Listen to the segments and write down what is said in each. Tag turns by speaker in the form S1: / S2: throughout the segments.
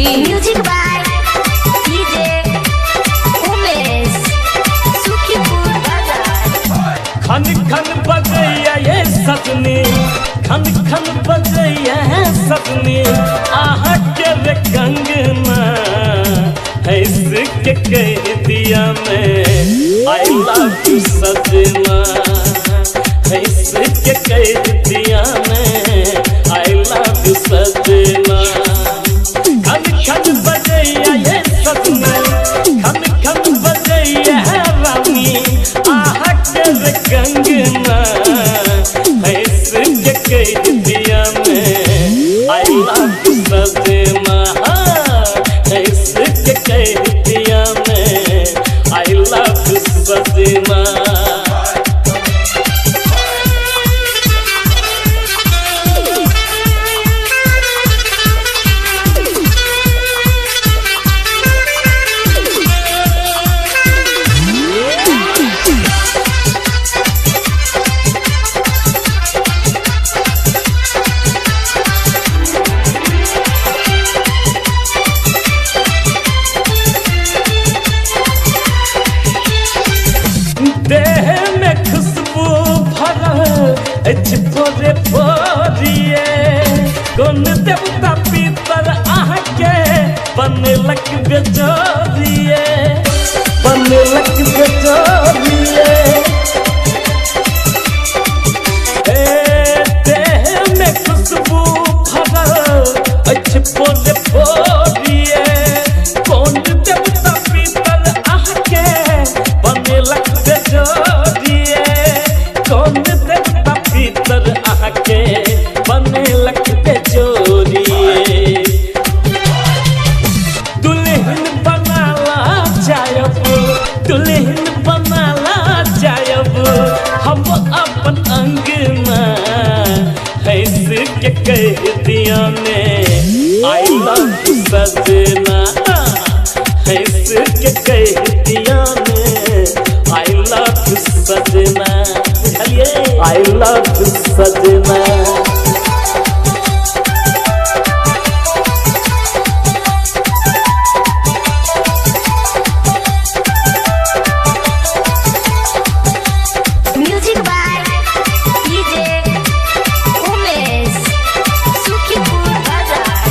S1: Music by DJ Umesh Sukhipur Bazar.
S2: खन खन बजैया ये सजनी, खन खन बजैया सजनी, आह के रे कंगना है इसके कह दिया मैं आई लव यू सजना, है इसके कह दिया मैं आई लव यू सजना। खन खन बजैया ये सजना, खन खन बजैया रानी, आह के रे कंगना है इसके कह दिया मैं आई लव यू सजना, है इसके कह दिया मैं आई लव यू सजना। देह में खुशबू भरल पोरे पोरिए, कौन देवता पीतर आह के बनलक बेजोरिए, बनलक बेजोरिए। देह में खुशबू भरल पोरे पोरिए, कौन देवता पीतर आह के बनलक बेजोरिए, कौन देवता पीतर आह के बनलक बेजोरिए। दुल्हन बनाला जायब, दुल्हन बनाला जायब हम अपन अंगना, है इसके कह दिया मैं आई लव यू सजना, है इसके कह दिया मैं आई लव यू सजना, बुझलिए आई लव यू सजना।
S1: Music by DJ Umesh Sukhipur Bazar.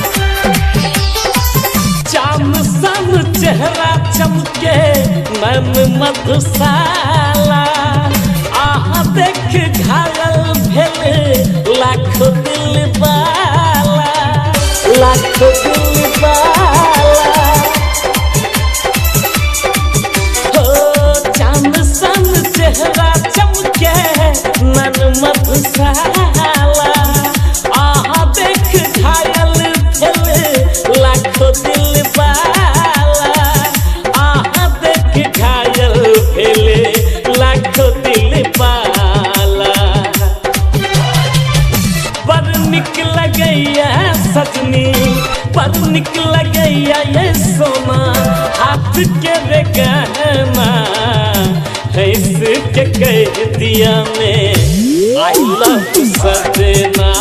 S2: चाम सन चेहरा चमके मन मधुशाला, आह देख घायल भेल लाखों दिल वाला, लाखों दिल वाला। हो चांद सन चेहरा चमके मन मधुशाला, आह देख घायल भेल लाखों दिल वाला, आह देख घायल भेल लाखों दिल वाला। बड़ निक लगैया सजनी, बड़ निक लगैया ये सोना, हाथ के रे गहना, है इसके कह दिया मैं आई लव यू सजना,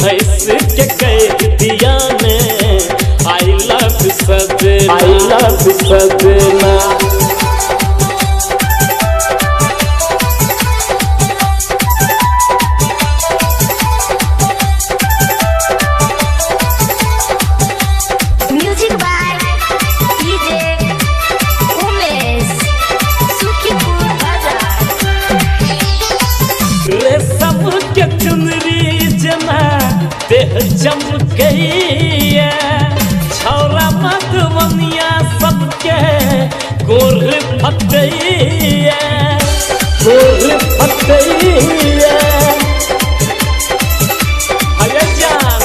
S2: है इसके कह दिया मैं आई लव यू सजना, आई लव यू सजना।
S1: Music by DJ Umesh Sukhipur Bazar.
S2: रेशम के चुनरी जना देह चमकैया, छौरा मधुबनिया सबके गोर फटैया, गोर फटैया। अरे जान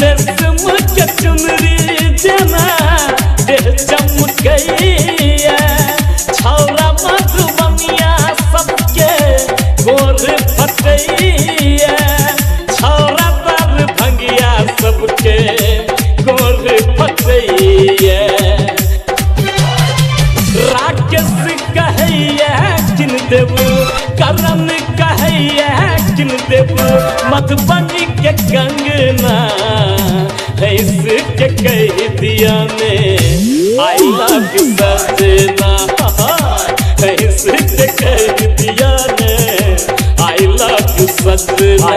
S2: रेशम के चुनरी जना देह चमकैया, छौरा मधुबनिया सबके गोर फटैया, छौरा तर भंगिया सबके गोर फटैया। राकेश कहैया किन देबू, करण कहैया किन देबू, मधुबनी के कंगना है ऐसे के कह दिया ने आई लव यू सजना ऐसे के कह दिया ने आई लव यू सजना